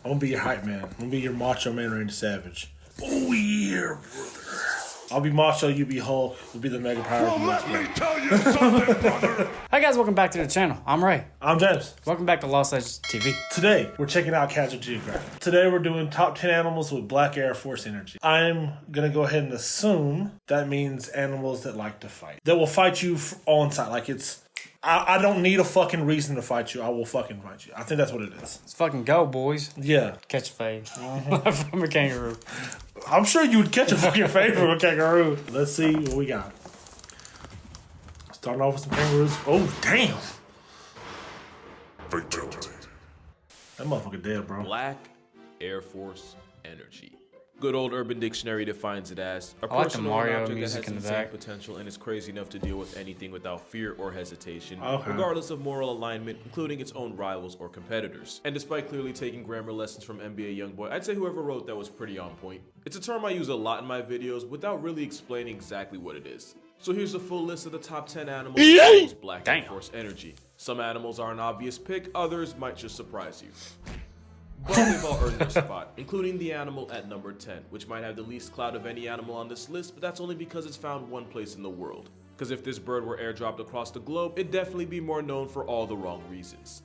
I'm gonna be your hype man. I'm gonna be your macho man, Randy Savage. Oh yeah, brother. I'll be Macho, you be Hulk. We'll be the mega power. Well, let me tell you something, brother. Hi guys, welcome back to the channel. I'm Ray. I'm James. Welcome back to Lost Legends TV. Today, we're checking out Casual Geographic. Today, we're doing top 10 animals with black Air Force energy. I'm gonna go ahead and assume that means animals that like to fight. That will fight you on sight. Like it's, I don't need a fucking reason to fight you. I will fucking fight you. I think that's what it is. Let's fucking go, boys. Yeah. Catch a fade. From a kangaroo. I'm sure you would catch a fucking fade from a kangaroo. Let's see what we got. Starting off with some kangaroos. Oh, damn. Fatality. That motherfucker dead, bro. Black Air Force energy. Good old Urban Dictionary defines it as a I like the personal Mario object that music has in the insane back. potential and is crazy enough to deal with anything without fear or hesitation, Okay. regardless of moral alignment, including its own rivals or competitors. And despite clearly taking grammar lessons from NBA YoungBoy, I'd say whoever wrote that was pretty on point. It's a term I use a lot in my videos without really explaining exactly what it is. So here's a full list of the top 10 animals that use Black Air Force energy. Some animals are an obvious pick, others might just surprise you. But they've all earned their spot, including the animal at number 10, which might have the least clout of any animal on this list, but that's only because it's found one place in the world. Because if this bird were airdropped across the globe, it'd definitely be more known for all the wrong reasons.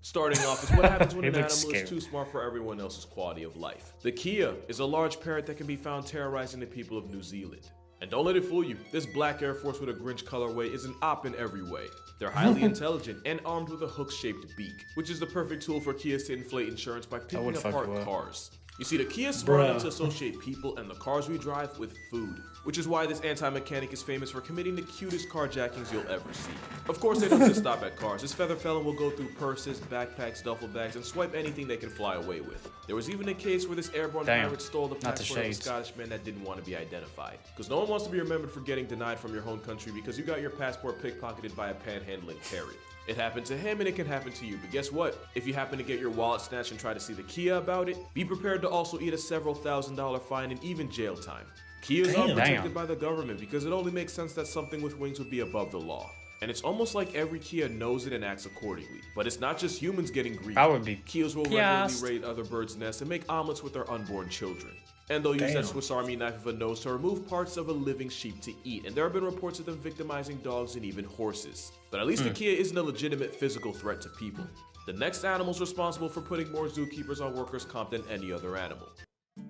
Starting off is what happens when an animal is too smart for everyone else's quality of life. The Kia is a large parrot that can be found terrorizing the people of New Zealand. And don't let it fool you, this Black Air Force with a Grinch colorway is an op in every way. They're highly intelligent and armed with a hook-shaped beak, which is the perfect tool for Kias to inflate insurance by picking apart cars. You see, the Kia is smart enough to associate people and the cars we drive with food, which is why this anti-mechanic is famous for committing the cutest carjackings you'll ever see. Of course, they don't just stop at cars. This feather felon will go through purses, backpacks, duffel bags, and swipe anything they can fly away with. There was even a case where this airborne pirate stole the passport of a Scottish man that didn't want to be identified. Because no one wants to be remembered for getting denied from your home country because you got your passport pickpocketed by a panhandling parrot. It happened to him and it can happen to you, but guess what? If you happen to get your wallet snatched and try to see the Kia about it, be prepared to also eat a several $1,000 fine and even jail time. Kias are protected by the government because it only makes sense that something with wings would be above the law. And it's almost like every Kia knows it and acts accordingly. But it's not just humans getting greedy. Kias will regularly raid other birds' nests and make omelets with their unborn children. And they'll use that Swiss Army knife of a nose to remove parts of a living sheep to eat. And there have been reports of them victimizing dogs and even horses. But at least the Kia isn't a legitimate physical threat to people. The next animal's responsible for putting more zookeepers on workers' comp than any other animal. I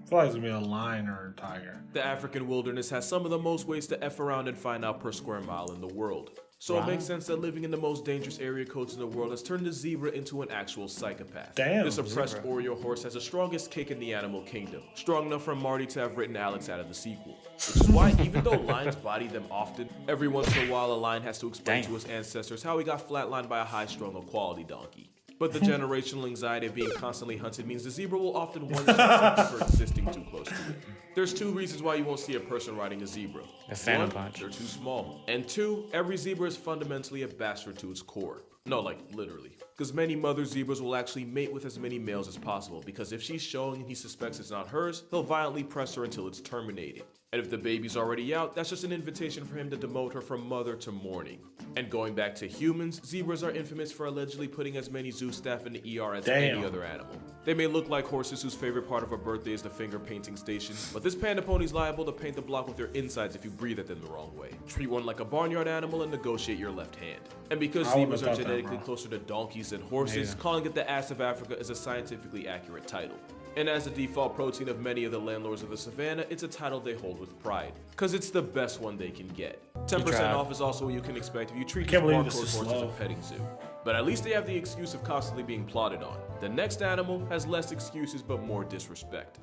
feel like it's gonna be a lion or a tiger. The African wilderness has some of the most ways to F around and find out per square mile in the world. So it makes sense that living in the most dangerous area codes in the world has turned the zebra into an actual psychopath. This oppressed Oreo horse has the strongest kick in the animal kingdom, strong enough for Marty to have written Alex out of the sequel. Which is why even though lions body them often, every once in a while a lion has to explain to his ancestors how he got flatlined by a high-strung equality donkey. But the generational anxiety of being constantly hunted means the zebra will often one-shot something for existing too close to it. There's two reasons why you won't see a person riding a zebra. One, they're too small. And two, every zebra is fundamentally a bastard to its core. No, like literally. Because many mother zebras will actually mate with as many males as possible, because if she's showing and he suspects it's not hers, he'll violently press her until it's terminated. And if the baby's already out, that's just an invitation for him to demote her from mother to mourning. And going back to humans, zebras are infamous for allegedly putting as many zoo staff in the ER as any other animal. They may look like horses whose favorite part of a birthday is the finger painting station, but this panda pony's liable to paint the block with their insides if you breathe at them the wrong way. Treat one like a barnyard animal and negotiate your left hand. And because zebras are genetically closer to donkeys than horses, calling it the ass of Africa is a scientifically accurate title. And as the default protein of many of the landlords of the savannah, it's a title they hold with pride. Cause it's the best one they can get. 10% off is also what you can expect if you treat these barcode horses as a petting zoo. But at least they have the excuse of constantly being plotted on. The next animal has less excuses but more disrespect.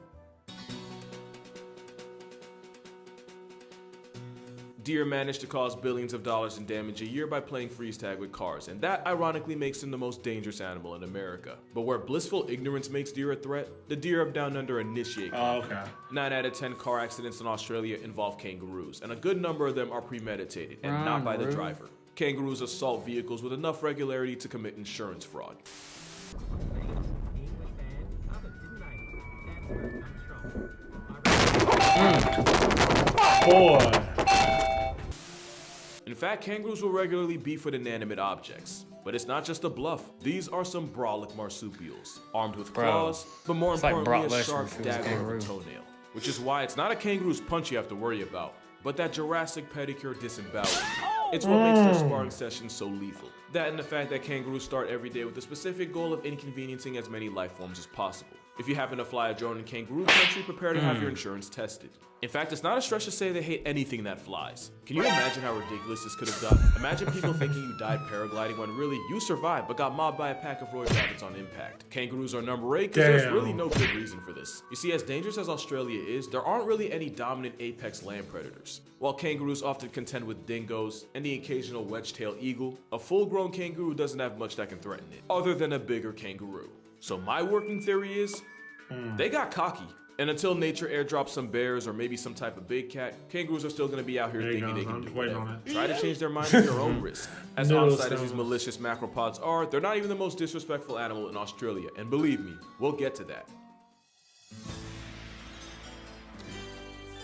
Deer manage to cause billions of dollars in damage a year by playing freeze tag with cars, and that ironically makes them the most dangerous animal in America. But where blissful ignorance makes deer a threat, the deer of down under initiate conflict. 9 out of 10 car accidents in Australia involve kangaroos, and a good number of them are premeditated and not by the driver. Kangaroos assault vehicles with enough regularity to commit insurance fraud. Boy. In fact, kangaroos will regularly beef with inanimate objects. But it's not just a bluff. These are some brolic marsupials, armed with claws, but more importantly, a sharp dagger of a toenail. Which is why it's not a kangaroo's punch you have to worry about, but that Jurassic pedicure disembowelment. It's what makes their sparring sessions so lethal. That and the fact that kangaroos start every day with the specific goal of inconveniencing as many life forms as possible. If you happen to fly a drone in kangaroo country, prepare to have your insurance tested. In fact, it's not a stretch to say they hate anything that flies. Can you imagine how ridiculous this could have gotten? Imagine people thinking you died paragliding when really you survived but got mobbed by a pack of roy rabbits on impact. Kangaroos are number 8 because there's really no good reason for this. You see, as dangerous as Australia is, there aren't really any dominant apex land predators. While kangaroos often contend with dingoes and the occasional wedge-tailed eagle, a full-grown kangaroo doesn't have much that can threaten it, other than a bigger kangaroo. So my working theory is, they got cocky. And until nature airdrops some bears or maybe some type of big cat, kangaroos are still going to be out here thinking they can do whatever. Try to change their mind at your own risk. As on-site as these malicious macropods are, they're not even the most disrespectful animal in Australia. And believe me, we'll get to that.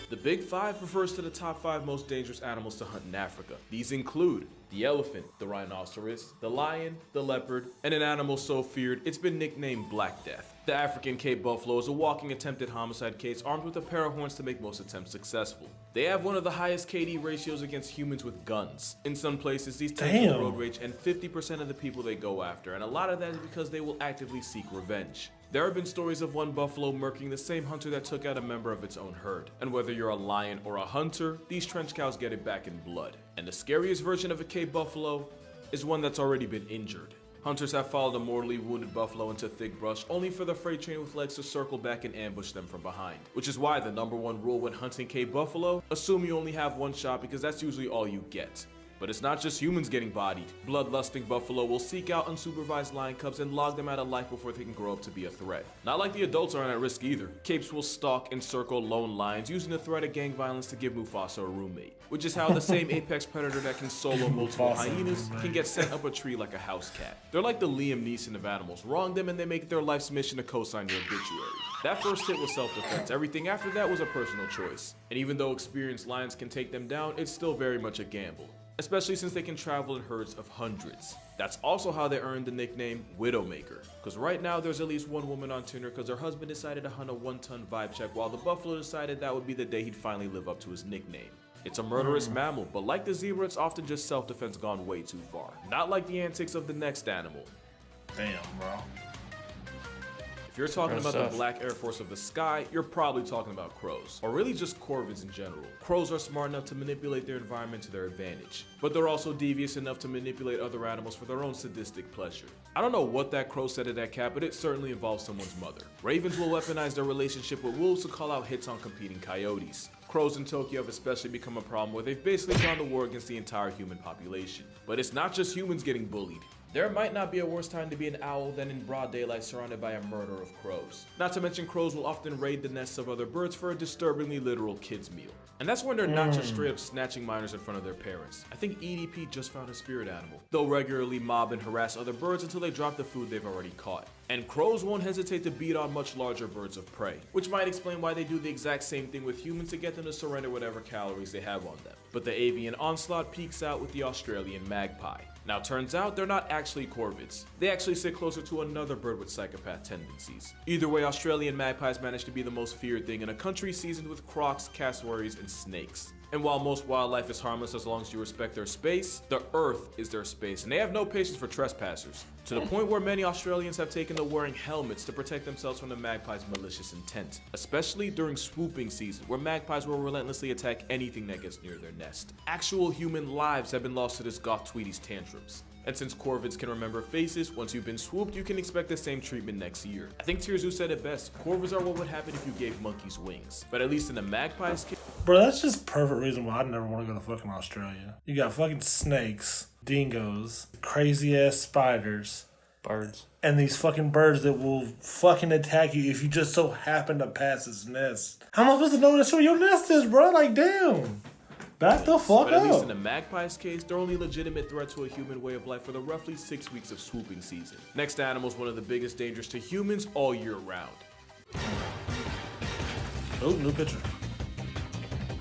The Big Five refers to the top 5 most dangerous animals to hunt in Africa. These include the elephant, the rhinoceros, the lion, the leopard, and an animal so feared it's been nicknamed Black Death. The African Cape buffalo is a walking attempted homicide case armed with a pair of horns to make most attempts successful. They have one of the highest KD ratios against humans with guns. In some places, these tend to road rage and 50% of the people they go after, and a lot of that is because they will actively seek revenge. There have been stories of one buffalo murking the same hunter that took out a member of its own herd. And whether you're a lion or a hunter, these trench cows get it back in blood. And the scariest version of a Cape buffalo is one that's already been injured. Hunters have followed a mortally wounded buffalo into thick brush, only for the freight train with legs to circle back and ambush them from behind. Which is why the #1 rule when hunting Cape buffalo, assume you only have one shot because that's usually all you get. But it's not just humans getting bodied. Bloodlusting buffalo will seek out unsupervised lion cubs and log them out of life before they can grow up to be a threat. Not like the adults aren't at risk either. Capes will stalk and circle lone lions, using the threat of gang violence to give Mufasa a roommate. Which is how the same apex predator that can solo multiple hyenas can get sent up a tree like a house cat. They're like the Liam Neeson of animals. Wrong them and they make it their life's mission to co-sign your obituary. That first hit was self-defense. Everything after that was a personal choice. And even though experienced lions can take them down, it's still very much a gamble. Especially since they can travel in herds of hundreds. That's also how they earned the nickname Widowmaker. Because right now there's at least one woman on Tinder because her husband decided to hunt a 1-ton vibe check while the buffalo decided that would be the day he'd finally live up to his nickname. It's a murderous mammal, but like the zebra, it's often just self-defense gone way too far. Not like the antics of the next animal. Damn, bro. If you're talking about the Black Air Force of the sky, you're probably talking about crows, or really just corvids in general. Crows are smart enough to manipulate their environment to their advantage, but they're also devious enough to manipulate other animals for their own sadistic pleasure. I don't know what that crow said to that cat, but it certainly involves someone's mother. Ravens will weaponize their relationship with wolves to call out hits on competing coyotes. Crows in Tokyo have especially become a problem where they've basically gone to war against the entire human population. But it's not just humans getting bullied. There might not be a worse time to be an owl than in broad daylight surrounded by a murder of crows. Not to mention crows will often raid the nests of other birds for a disturbingly literal kids meal. And that's when they're not just straight up snatching minors in front of their parents. I think EDP just found a spirit animal. They'll regularly mob and harass other birds until they drop the food they've already caught. And crows won't hesitate to beat on much larger birds of prey, which might explain why they do the exact same thing with humans to get them to surrender whatever calories they have on them. But the avian onslaught peaks out with the Australian magpie. Now turns out they're not actually corvids. They actually sit closer to another bird with psychopath tendencies. Either way, Australian magpies manage to be the most feared thing in a country seasoned with crocs, cassowaries, and snakes. And while most wildlife is harmless as long as you respect their space, the earth is their space, and they have no patience for trespassers. To the point where many Australians have taken to wearing helmets to protect themselves from the magpie's malicious intent. Especially during swooping season, where magpies will relentlessly attack anything that gets near their nest. Actual human lives have been lost to this goth tweetie's tantrums. And since corvids can remember faces, once you've been swooped, you can expect the same treatment next year. I think Tirzu said it best, corvids are what would happen if you gave monkeys wings. But at least in the magpie's case... Bro, that's just perfect reason why I'd never want to go to fucking Australia. You got fucking snakes, dingoes, crazy ass spiders. Birds. And these fucking birds that will fucking attack you if you just so happen to pass its nest. How am I supposed to know that's where your nest is, bro? Like, damn. Back the fuck up. But at least in the magpie's case, they're only legitimate threat to a human way of life for the roughly 6 weeks of swooping season. Next animal is one of the biggest dangers to humans all year round. Oh, new picture.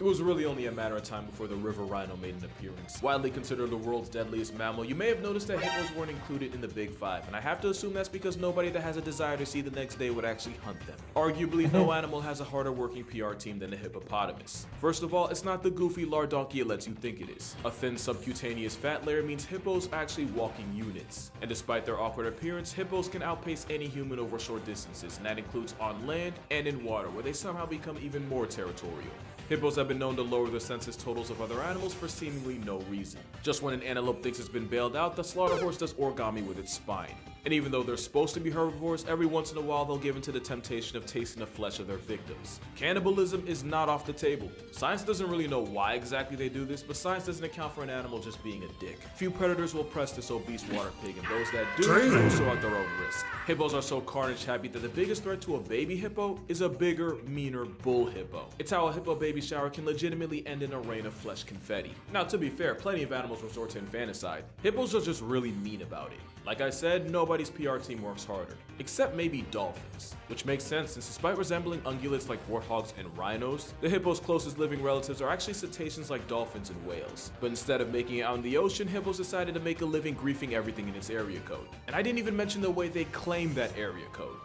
It was really only a matter of time before the river rhino made an appearance. Widely considered the world's deadliest mammal, you may have noticed that hippos weren't included in the Big Five, and I have to assume that's because nobody that has a desire to see the next day would actually hunt them. Arguably, no animal has a harder working PR team than the hippopotamus. First of all, it's not the goofy lardonky it lets you think it is. A thin subcutaneous fat layer means hippos are actually walking units. And despite their awkward appearance, hippos can outpace any human over short distances, and that includes on land and in water, where they somehow become even more territorial. Hippos have been known to lower the census totals of other animals for seemingly no reason. Just when an antelope thinks it's been bailed out, the slaughter horse does origami with its spine. And even though they're supposed to be herbivores, every once in a while they'll give in to the temptation of tasting the flesh of their victims. Cannibalism is not off the table. Science doesn't really know why exactly they do this, but science doesn't account for an animal just being a dick. Few predators will press this obese water pig, and those that do so at their own risk. Hippos are so carnage happy that the biggest threat to a baby hippo is a bigger, meaner bull hippo. It's how a hippo baby shower can legitimately end in a rain of flesh confetti. Now, to be fair, plenty of animals resort to infanticide. Hippos are just really mean about it. Like I said, nobody's PR team works harder, except maybe dolphins, which makes sense since despite resembling ungulates like warthogs and rhinos, the hippo's closest living relatives are actually cetaceans like dolphins and whales. But instead of making it out in the ocean, hippos decided to make a living griefing everything in its area code. And I didn't even mention the way they claim that area code.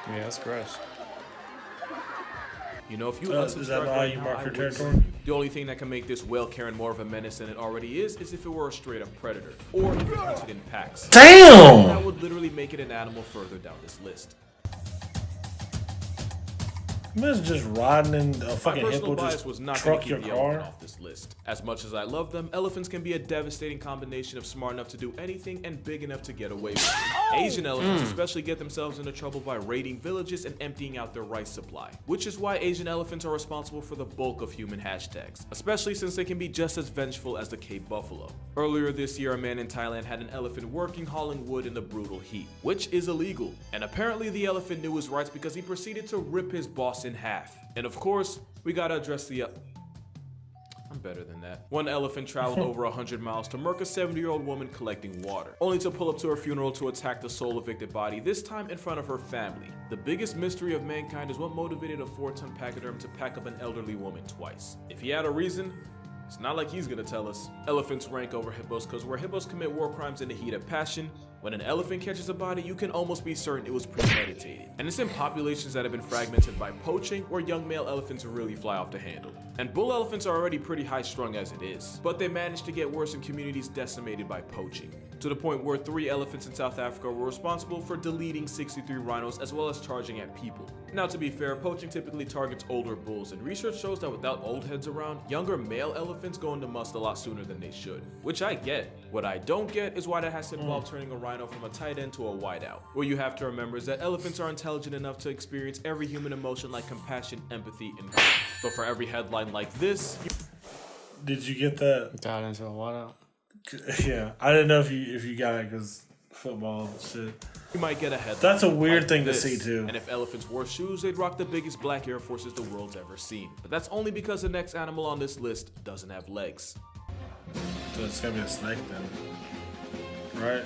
Yeah, that's gross. You know, if you Is that how you mark your territory? The only thing that can make this whale Karen more of a menace than it already is if it were a straight up predator, or if it hunted in packs. Damn! That would literally make it an animal further down this list. Imagine just riding in a My fucking personal hippo, bias just was not going truck to your keep the elephant car. off this list. As much as I love them, elephants can be a devastating combination of smart enough to do anything and big enough to get away with it. Asian elephants especially get themselves into trouble by raiding villages and emptying out their rice supply, which is why Asian elephants are responsible for the bulk of human hashtags, especially since they can be just as vengeful as the Cape buffalo. Earlier this year, a man in Thailand had an elephant working hauling wood in the brutal heat, which is illegal, and apparently the elephant knew his rights because he proceeded to rip his boss in half. And of course, we gotta address the I'm better than that. One elephant traveled over 100 miles to murk a 70-year-old woman collecting water, only to pull up to her funeral to attack the sole evicted body, this time in front of her family. The biggest mystery of mankind is what motivated a 4-ton pachyderm to pack up an elderly woman twice. If he had a reason, it's not like he's gonna tell us. Elephants rank over hippos because where hippos commit war crimes in the heat of passion, when an elephant catches a body, you can almost be certain it was premeditated. And it's in populations that have been fragmented by poaching where young male elephants really fly off the handle. And bull elephants are already pretty high strung as it is, but they managed to get worse in communities decimated by poaching, to the point where 3 elephants in South Africa were responsible for deleting 63 rhinos as well as charging at people. Now, to be fair, poaching typically targets older bulls, and research shows that without old heads around, younger male elephants go into must a lot sooner than they should, which I get. What I don't get is why that has to involve turning a rhino from a tight end to a wideout. What you have to remember is that elephants are intelligent enough to experience every human emotion like compassion, empathy, and pain. But for every headline like this, Did you get that? Died into a whiteout. Yeah, I didn't know if you got it because football and shit. you might get a headline. That's a weird like thing to this. see too. And if elephants wore shoes, they'd rock the biggest black Air Forces the world's ever seen. But that's only because the next animal on this list doesn't have legs. So it's gonna be a snake then, right?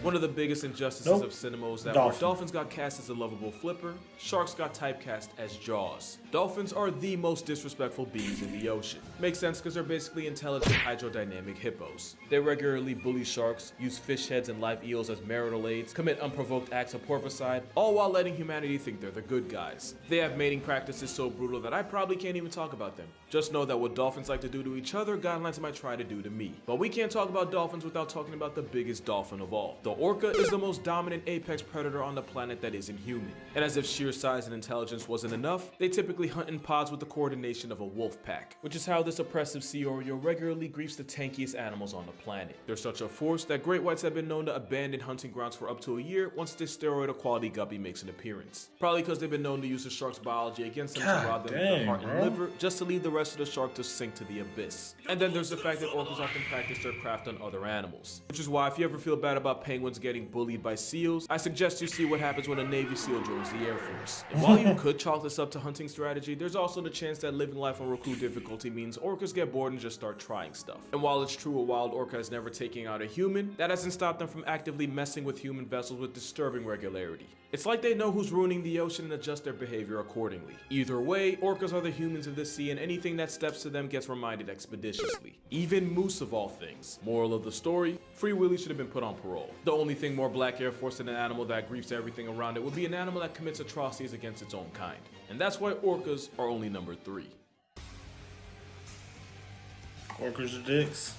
One of the biggest injustices Nope. of cinema is that Dolphin. where dolphins got cast as a lovable flipper, sharks got typecast as Jaws. Dolphins are the most disrespectful beings in the ocean. Makes sense because they're basically intelligent hydrodynamic hippos. They regularly bully sharks, use fish heads and live eels as marital aids, commit unprovoked acts of porpoiside, all while letting humanity think they're the good guys. They have mating practices so brutal that I probably can't even talk about them. Just know that what dolphins like to do to each other, guidelines might try to do to me. But we can't talk about dolphins without talking about the biggest dolphin of all. The orca is the most dominant apex predator on the planet that isn't human. And as if sheer size and intelligence wasn't enough, they typically hunt in pods with the coordination of a wolf pack, which is how this oppressive sea oriole regularly griefs the tankiest animals on the planet. They're such a force that great whites have been known to abandon hunting grounds for up to a year once this steroid equality guppy makes an appearance. Probably because they've been known to use the shark's biology against them to rob them of their dang, heart bro. and liver, just to leave the rest of the shark to sink to the abyss. And then there's the fact that orcas often practice their craft on other animals, which is why if you ever feel bad about about penguins getting bullied by seals, I suggest you see what happens when a Navy SEAL joins the Air Force. And while you could chalk this up to hunting strategy, there's also the chance that living life on recruit difficulty means orcas get bored and just start trying stuff. And while it's true a wild orca has never taken out a human, that hasn't stopped them from actively messing with human vessels with disturbing regularity. It's like they know who's ruining the ocean and adjust their behavior accordingly. Either way, orcas are the humans of the sea, and anything that steps to them gets reminded expeditiously. Even moose of all things. Moral of the story, Free Willy should have been put on parole. The only thing more Black Air Force than an animal that griefs everything around it would be an animal that commits atrocities against its own kind. And that's why orcas are only number 3. Orcas are dicks.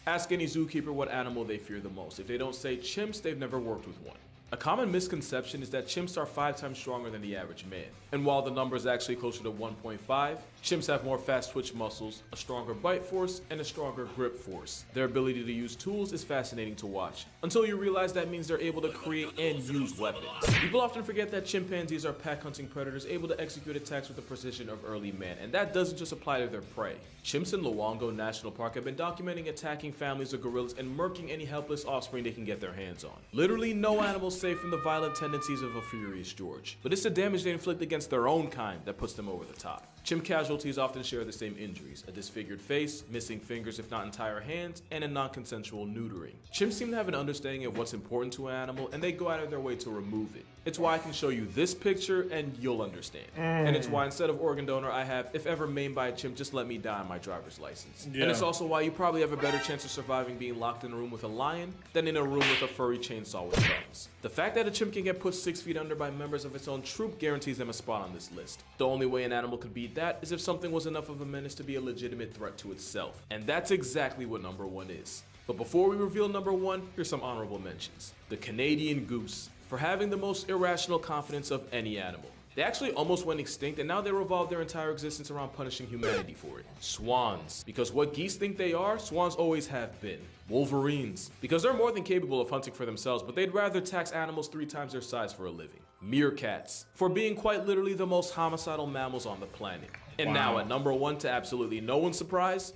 Ask any zookeeper what animal they fear the most. If they don't say chimps, they've never worked with one. A common misconception is that chimps are 5 times stronger than the average man. And while the number is actually closer to 1.5, chimps have more fast twitch muscles, a stronger bite force, and a stronger grip force. Their ability to use tools is fascinating to watch, until you realize that means they're able to create and use weapons. People often forget that chimpanzees are pack hunting predators able to execute attacks with the precision of early man, and that doesn't just apply to their prey. Chimps in Luongo National Park have been documenting attacking families of gorillas and murking any helpless offspring they can get their hands on. Literally no animal safe from the violent tendencies of a furious George. But it's the damage they inflict against their own kind that puts them over the top. Chimp casualties often share the same injuries: a disfigured face, missing fingers if not entire hands, and a non-consensual neutering. Chimps seem to have an understanding of what's important to an animal, and they go out of their way to remove it. It's why I can show you this picture and you'll understand. And it's why instead of organ donor I have, if ever maimed by a chimp, just let me die on my driver's license. Yeah. And it's also why you probably have a better chance of surviving being locked in a room with a lion than in a room with a furry chainsaw with guns. The fact that a chimp can get put 6 feet under by members of its own troop guarantees them a spot on this list. The only way an animal could beat that is if something was enough of a menace to be a legitimate threat to itself. And that's exactly what number 1 is. But before we reveal number 1, here's some honorable mentions. The Canadian goose, for having the most irrational confidence of any animal. They actually almost went extinct, and now they revolve their entire existence around punishing humanity for it. Swans, because what geese think they are, swans always have been. Wolverines, because they're more than capable of hunting for themselves, but they'd rather tax animals 3 times their size for a living. Meerkats, for being quite literally the most homicidal mammals on the planet. And now at number 1, to absolutely no one's surprise,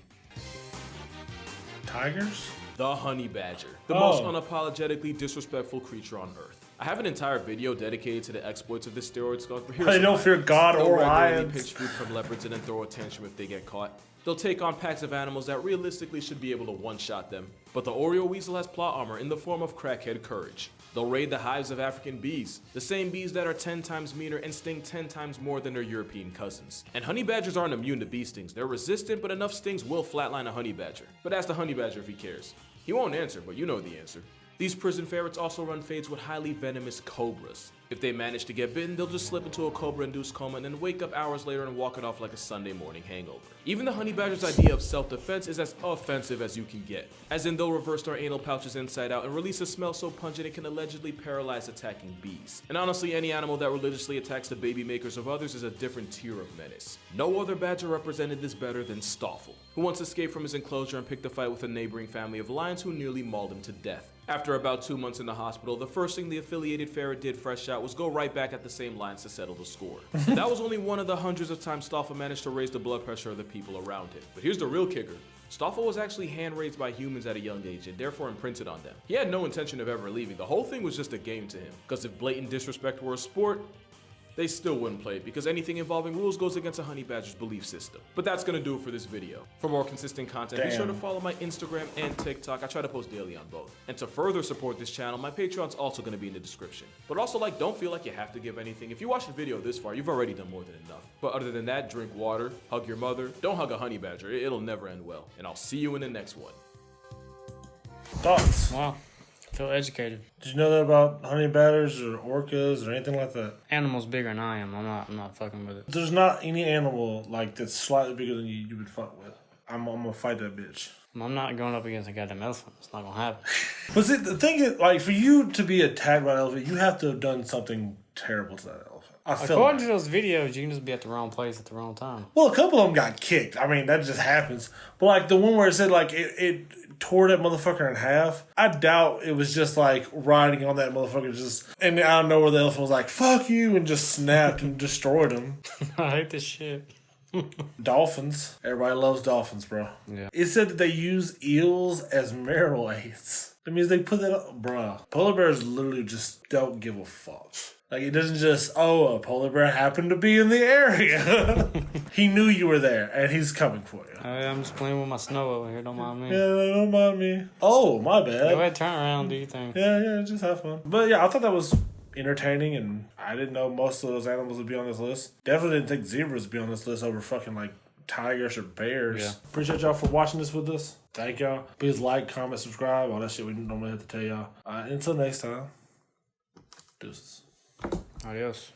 tigers? The honey badger, the most unapologetically disrespectful creature on Earth. I have an entire video dedicated to the exploits of this steroid skunk, but here's they don't fear God or lions. Pitch food from leopards and then throw a tantrum if they get caught. They'll take on packs of animals that realistically should be able to one-shot them. But the Oreo weasel has plot armor in the form of crackhead courage. They'll raid the hives of African bees, the same bees that are 10 times meaner and sting 10 times more than their European cousins. And honey badgers aren't immune to bee stings. They're resistant, but enough stings will flatline a honey badger. But ask the honey badger if he cares. He won't answer, but you know the answer. These prison ferrets also run fades with highly venomous cobras. If they manage to get bitten, they'll just slip into a cobra-induced coma and then wake up hours later and walk it off like a Sunday morning hangover. Even the honey badger's idea of self-defense is as offensive as you can get. As in, they'll reverse their anal pouches inside out and release a smell so pungent it can allegedly paralyze attacking bees. And honestly, any animal that religiously attacks the baby makers of others is a different tier of menace. No other badger represented this better than Stoffel, who once escaped from his enclosure and picked a fight with a neighboring family of lions who nearly mauled him to death. After about 2 months in the hospital, the first thing the affiliated ferret did fresh out was go right back at the same lines to settle the score. That was only one of the hundreds of times Stoffel managed to raise the blood pressure of the people around him. But here's the real kicker. Stoffel was actually hand-raised by humans at a young age and therefore imprinted on them. He had no intention of ever leaving. The whole thing was just a game to him. Because if blatant disrespect were a sport, they still wouldn't play it because anything involving rules goes against a honey badger's belief system. But that's gonna do it for this video. For more consistent content, be sure to follow my Instagram and TikTok. I try to post daily on both. And to further support this channel, my Patreon's also gonna be in the description. But also, don't feel like you have to give anything. If you watched the video this far, you've already done more than enough. But other than that, drink water, hug your mother, don't hug a honey badger, it'll never end well. And I'll see you in the next one. Thoughts? Wow. Feel educated. Did you know that about honey badgers or orcas or anything like that? Animals bigger than I am. I'm not fucking with it. There's not any animal that's slightly bigger than you would fuck with. I'm gonna fight that bitch. I'm not going up against a goddamn elephant. It's not gonna happen. But see, the thing is, for you to be attacked by an elephant, you have to have done something terrible to that elephant. According to those videos, you can just be at the wrong place at the wrong time. Well, a couple of them got kicked. I mean, that just happens. But the one where it said it tore that motherfucker in half, I doubt it was just riding on that motherfucker and I don't know where the elephant was like, fuck you, and just snapped and destroyed him. I hate this shit. Dolphins. Everybody loves dolphins, bro. Yeah. It said that they use eels as marital aids. That means they put that up. Bruh. Polar bears literally just don't give a fuck. Like, it doesn't just, a polar bear happened to be in the area. He knew you were there, and he's coming for you. I'm just playing with my snow over here. Don't mind me. Yeah, don't mind me. Oh, my bad. Go ahead, turn around. Do you think? Yeah, just have fun. But yeah, I thought that was entertaining, and I didn't know most of those animals would be on this list. Definitely didn't think zebras would be on this list over fucking, like, tigers or bears. Yeah. Appreciate y'all for watching this with us. Thank y'all. Please like, comment, subscribe, all that shit we normally have to tell y'all. Until next time, deuces. Adios.